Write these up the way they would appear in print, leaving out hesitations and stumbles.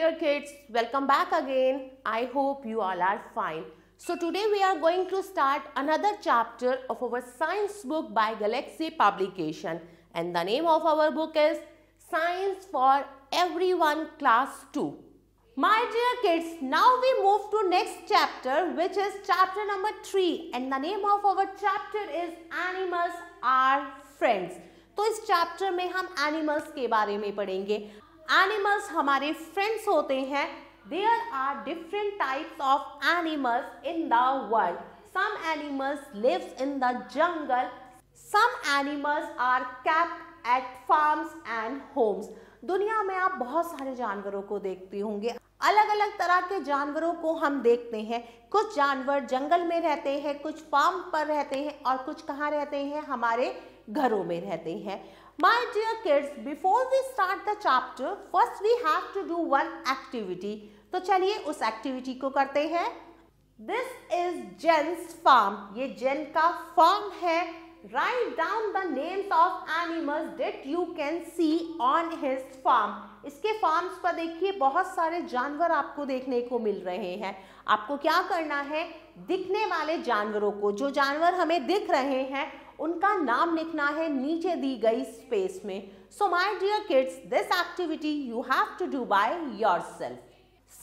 dear kids, welcome back again. I hope you all are fine. So today we are going to start another chapter of our science book by Galaxy Publication, and the name of our book is Science for Everyone Class 2. My dear kids, now we move to next chapter, which is chapter number 3, and the name of our chapter is Animals Are Friends. तो इस chapter में हम animals के बारे में पढ़ेंगे. Animals हमारे friends होते हैं. There are different types of animals in the world. Some animals lives in the jungle. Some animals are kept at farms and homes. दुनिया में आप बहुत सारे जानवरों को देखते होंगे. अलग अलग तरह के जानवरों को हम देखते हैं. कुछ जानवर जंगल में रहते हैं, कुछ फार्म पर रहते हैं और कुछ कहाँ रहते हैं, हमारे घरों में रहते हैं. My dear kids, before we start the chapter, first we have to do one activity. तो चलिए उस एक्टिविटी को करते हैं. This is Jen's farm. ये जेन का फार्म है. Write down the names of animals that you can see on his farm. इसके फार्म्स पर देखिए बहुत सारे जानवर आपको देखने को मिल रहे हैं. आपको क्या करना है, दिखने वाले जानवरों को, जो जानवर हमें दिख रहे हैं उनका नाम लिखना है नीचे दी गई स्पेस में. So my dear kids, this activity you have to do by yourself.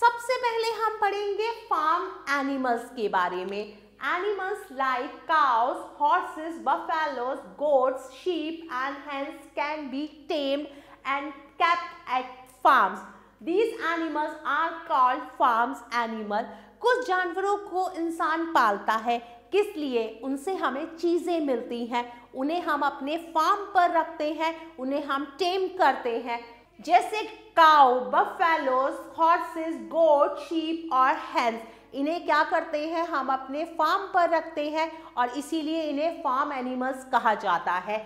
सबसे पहले हम पढ़ेंगे फार्म एनिमल्स के बारे में. Animals like cows, horses, buffaloes, goats, sheep and hens can be tamed and kept at farms. These animals are called farms animal. कुछ जानवरों को इंसान पालता है. किस लिए? उनसे हमें चीजें मिलती हैं, उन्हें हम अपने फार्म पर रखते हैं, उन्हें हम टेम करते हैं. जैसे काउ, बफेलोज, हॉर्सेस, गोट, शीप और हेन्स. इन्हें क्या करते हैं, हम अपने फार्म पर रखते हैं और इसीलिए इन्हें फार्म एनिमल्स कहा जाता है.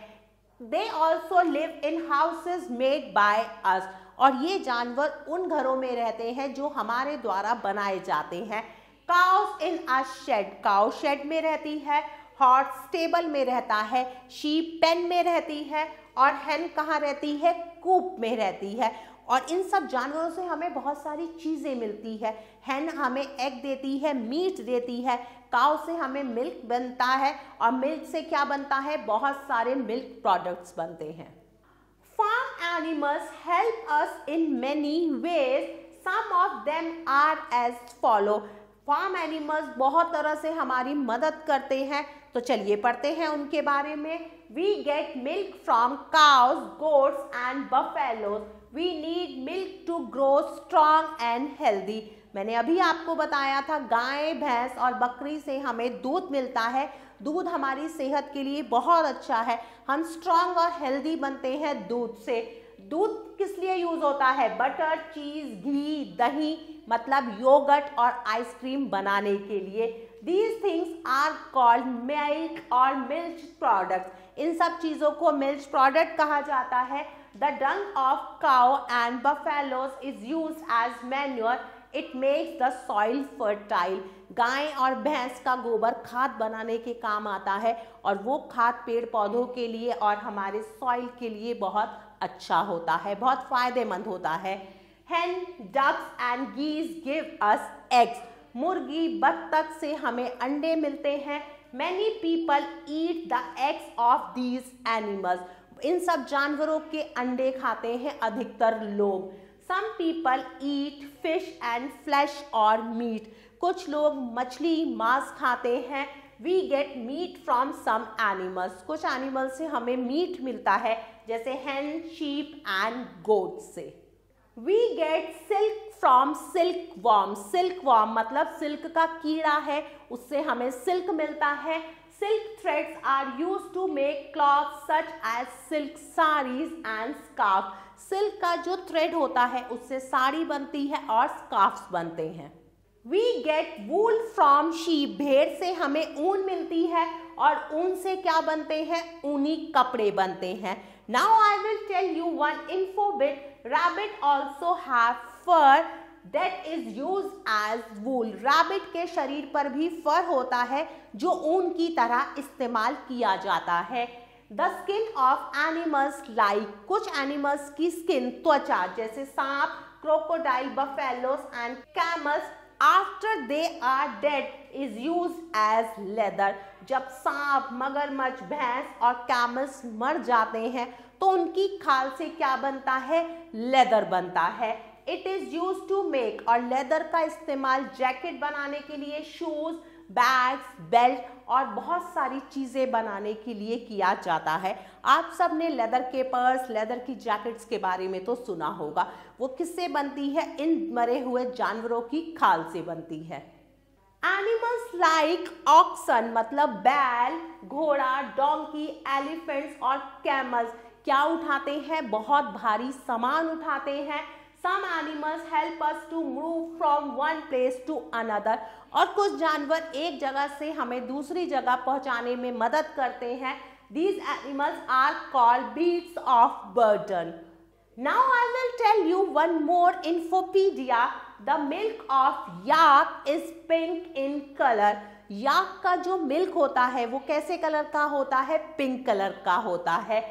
They also live in houses made by us. और ये जानवर उन घरों में रहते हैं जो हमारे द्वारा बनाए जाते हैं. Cows in a shade. Cow shade में रहती है. हॉर्स स्टेबल में रहता है. शीप पेन में रहती है और हेन कहाँ रहती है, कूप में रहती है. और इन सब जानवरों से हमें बहुत सारी चीजें मिलती है. हेन हमें एग देती है, मीट देती है. काउ से हमें मिल्क बनता है और मिल्क से क्या बनता है, बहुत सारे मिल्क प्रोडक्ट्स बनते हैं. Farm animals help us in many ways. Some of them are as follow. Farm animals बहुत तरह से हमारी मदद करते हैं. तो चलिए पढ़ते हैं उनके बारे में. We get milk from cows, goats and buffaloes. We need milk to grow strong and healthy. मैंने अभी आपको बताया था गाय, भैंस और बकरी से हमें दूध मिलता है. दूध हमारी सेहत के लिए बहुत अच्छा है. हम स्ट्रॉन्ग और हेल्दी बनते हैं दूध से. दूध किस लिए यूज होता है, बटर, चीज, घी, दही, मतलब योगर्ट और आइसक्रीम बनाने के लिए. These things are called milk और मिल्क प्रोडक्ट. इन सब चीजों को मिल्क प्रोडक्ट कहा जाता है. The dung of cow and buffaloes is used as manure. It makes the soil fertile. गाय और भैंस का गोबर खाद बनाने के काम आता है और वो खाद पेड़ पौधों के लिए और हमारे सॉइल के लिए बहुत अच्छा होता है, बहुत फायदेमंद होता है. Hen, ducks and geese give us eggs. मुर्गी, बत्तख से हमें अंडे मिलते हैं. Many people eat the eggs of these animals. इन सब जानवरों के अंडे खाते हैं अधिकतर लोग. Some people eat fish and flesh or meat. कुछ लोग मछली, मांस खाते हैं. We get meat from some animals. कुछ एनिमल से हमें मीट मिलता है, जैसे hen, sheep and goat से. We get silk from silkworm. Silkworm मतलब सिल्क का कीड़ा है, उससे हमें सिल्क मिलता है. Silk threads are used to make cloths such as silk sarees and scarf. Silk का जो थ्रेड होता है उससे साड़ी बनती है और स्कार्फ्स बनते हैं. We get wool from sheep. भेड़ से हमें ऊन मिलती है और ऊन से क्या बनते हैं, ऊनी कपड़े बनते हैं. Now I will tell you one info bit. Rabbit also have fur that is used as wool. Rabbit के शरीर पर भी फर होता है जो ऊन की तरह इस्तेमाल किया जाता है. The skin of animals like. कुछ एनिमल्स की स्किन, त्वचा, जैसे सांप, crocodile, buffaloes and camels after they are dead is used as leather. जब सांप, मगरमच्छ, भैंस और कैमल्स मर जाते हैं तो उनकी खाल से क्या बनता है? लेदर बनता है. It is use to make, और लेदर का इस्तेमाल जैकेट बनाने के लिए, शूज, बैग्स, बेल्ट और बहुत सारी चीजें बनाने के लिए किया जाता है. आप सब ने लेदर के पर्स, लेदर की जैकेट्स के बारे में तो सुना होगा. वो किससे बनती है? इन मरे हुए जानवरों की खाल से बनती है. एनिमल्स लाइक ऑक्सन मतलब बैल, घोड़ा, डोंकी, एलिफेंट्स और कैमल्स क्या उठाते हैं? बहुत भारी सामान उठाते हैं. Some animals help us to move from one place to another. और कुछ जानवर एक जगह से हमें दूसरी जगह पहुंचाने में मदद करते हैं. These animals are called beasts of burden. Now I will tell you one more infopedia. The milk of yak is pink in color. याक का जो मिल्क होता है वो कैसे कलर का होता है? पिंक कलर का होता है.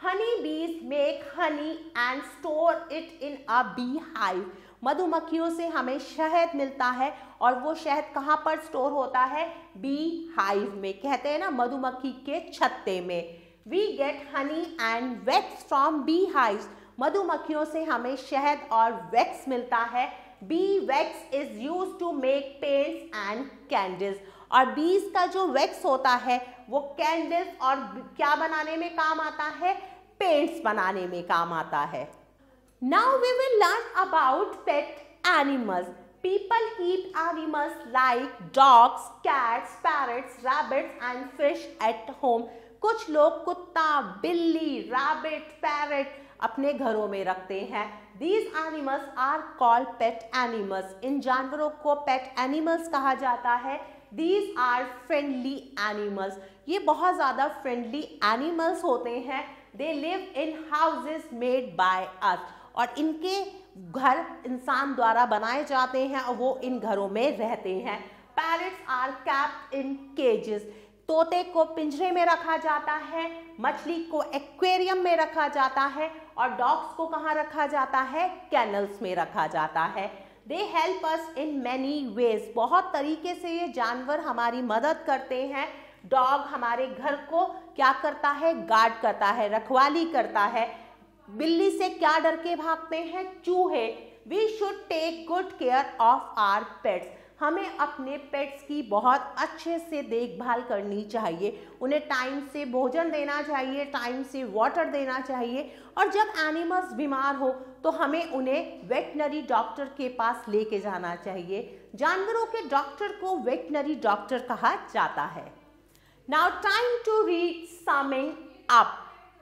Honey bees make honey and store it in a beehive. मधुमक्खियों से हमें शहद मिलता है और वो शहद कहाँ पर स्टोर होता है? बी हाइव में. कहते हैं ना मधुमक्खी के छत्ते में. We get honey and wax from beehives. मधुमक्खियों से हमें शहद और वैक्स मिलता है. Bee wax is used to make paints and candles. और बीज का जो वैक्स होता है वो कैंडल्स और क्या बनाने में काम आता है? पेंट्स बनाने में काम आता है. Now we will learn about pet animals. People keep animals like dogs, cats, parrots, rabbits and fish at home. कुछ लोग कुत्ता, बिल्ली, रैबिट, पैरट अपने घरों में रखते हैं. These animals are called pet animals. इन जानवरों को pet animals कहा जाता है. These are friendly animals. ये बहुत ज़्यादा friendly animals होते हैं. They live in houses made by us. और इनके घर इंसान द्वारा बनाए जाते हैं और वो इन घरों में रहते हैं. Parrots are kept in cages. तोते को पिंजरे में रखा जाता है. मछली को एक्वेरियम में रखा जाता है. और डॉग्स को कहाँ रखा जाता है? कैनल्स में रखा जाता है. They help us in many ways. बहुत तरीके से ये जानवर हमारी मदद करते हैं. डॉग हमारे घर को क्या करता है? गार्ड करता है, रखवाली करता है. बिल्ली से क्या डर के भागते हैं? चूहे. We should take good care of our pets. हमें अपने पेट्स की बहुत अच्छे से देखभाल करनी चाहिए. उन्हें टाइम से भोजन देना चाहिए, टाइम से वाटर देना चाहिए. और जब एनिमल्स बीमार हो तो हमें उन्हें वेटनरी डॉक्टर के पास लेके जाना चाहिए. जानवरों के डॉक्टर को वेटनरी डॉक्टर कहा जाता है. Now time to read summing up.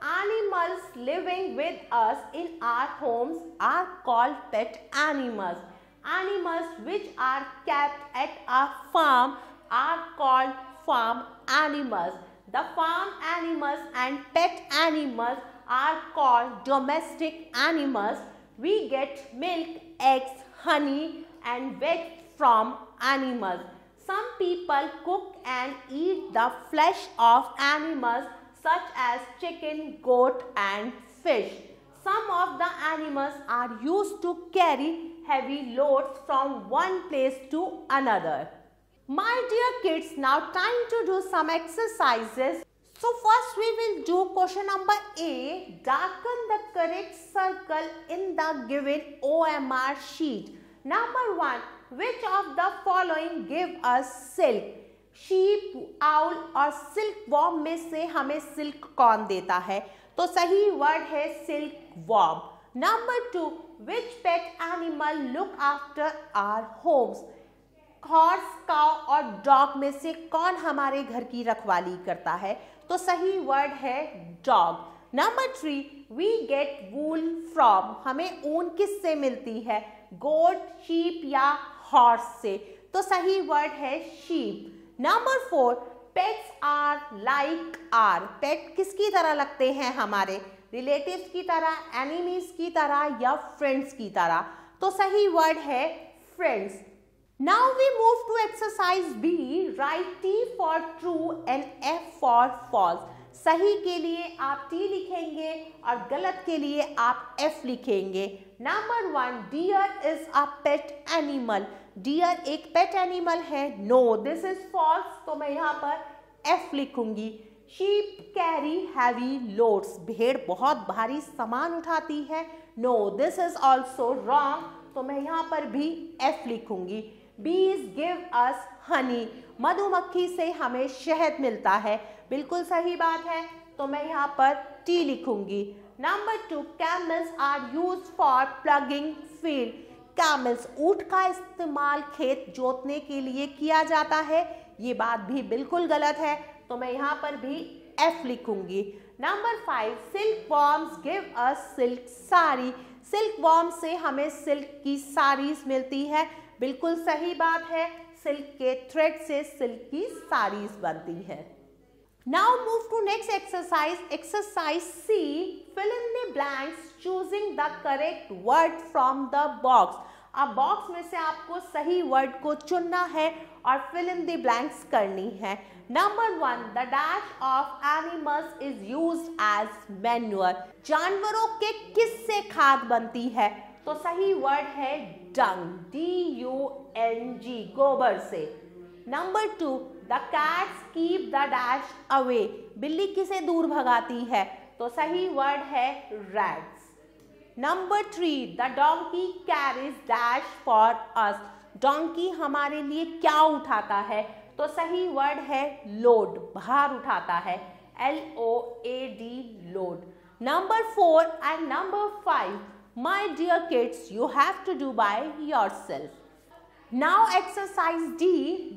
Animals living with us in our homes are called pet animals. Animals which are kept at a farm are called farm animals. The farm animals and pet animals are called domestic animals. We get milk, eggs, honey and wax from animals. Some people cook and eat the flesh of animals such as chicken, goat and fish. Some of the animals are used to carry heavy loads from one place to another. My dear kids, now time to do some exercises. So first we will do question number A. Darken the correct circle in the given OMR sheet. Number 1. Which of the following give us silk? Sheep, owl और silkworm में से हमें silk कौन देता है? तो सही word है silkworm. Number 2. Which pet animal look after our homes? Horse, cow और dog में से कौन हमारे घर की रखवाली करता है? तो सही वर्ड है dog. Number 3. We get wool from. हमें ऊन किससे मिलती है? Goat, sheep या horse से. तो सही वर्ड है sheep. Number 4. Pets are like our. Pet किसकी तरह लगते हैं हमारे? रिलेटिव्स की तरह, एनिमीज की तरह या फ्रेंड्स की तरह. तो सही वर्ड है friends. Now we move to exercise B. Write T for true and F for false. सही के लिए आप T लिखेंगे और गलत के लिए आप F लिखेंगे. Number 1, deer is a pet animal. Deer एक पेट एनिमल है। नो, दिस इज फॉल्स, तो मैं यहाँ पर एफ लिखूंगी। Sheep carry heavy loads. भेड़ बहुत भारी सामान उठाती है। No, this is also wrong, तो मैं यहाँ पर भी एफ लिखूंगी। बीज गिव अस हनी। मधुमक्खी से हमें शहद मिलता है। बिल्कुल सही बात है, तो मैं यहाँ पर टी लिखूंगी। Number 2, camels are used for plugging field. Camels, ऊंट का इस्तेमाल खेत जोतने के लिए किया जाता है। ये बात भी बिल्कुल गलत है, तो मैं यहाँ पर भी एफ लिखूंगी। Number 5, silk worms give us silk sari. Silk worm से हमें सिल्क की साड़ीज मिलती है। बिल्कुल सही बात है, सिल्क के थ्रेड से सिल्क की साड़ीज बनती है। Now move to next exercise. Exercise C. Fill in the blanks choosing the correct word from the box. अब बॉक्स में से आपको सही वर्ड को चुनना है और fill in the blanks करनी है। Number 1, the dash of animals is used as manure. जानवरों के किस से खाद बनती है? तो सही वर्ड है dung, D-U-N-G, गोबर से। Number 2, the cats keep the dash away. बिल्ली किसे दूर भगाती है? तो सही वर्ड है rats. Number 3, the donkey carries dash for us. Donkey हमारे लिए क्या उठाता है? तो सही वर्ड है लोड, भार उठाता है, LOAD, load. Number 4 and number 5, my dear kids, you have to do by yourself. Now exercise D,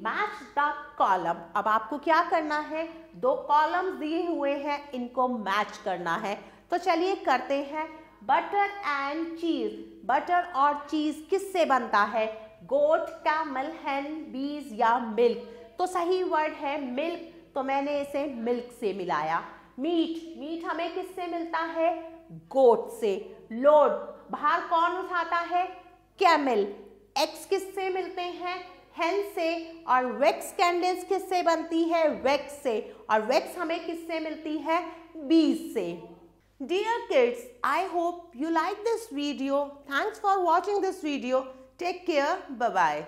match the column. अब आपको क्या करना है? 2 कॉलम्स दिए हुए हैं, इनको मैच करना है। तो चलिए करते हैं। बटर एंड चीज। बटर और चीज किससे बनता है? गोट, कैमल, हैन, बीज या मिल्क। तो सही वर्ड है मिल्क, तो मैंने इसे मिल्क से मिलाया। मीट, मीट हमें किससे मिलता है? गोट से। लोड, भार कौन उठाता है? कैमल। एक्स किससे मिलते हैं? हेन से। और वैक्स कैंडल्स किससे बनती है? वैक्स से। और वैक्स हमें किससे मिलती है? बीज से। Dear kids, I hope you like this video. Thanks for watching this video. Take care. Bye bye.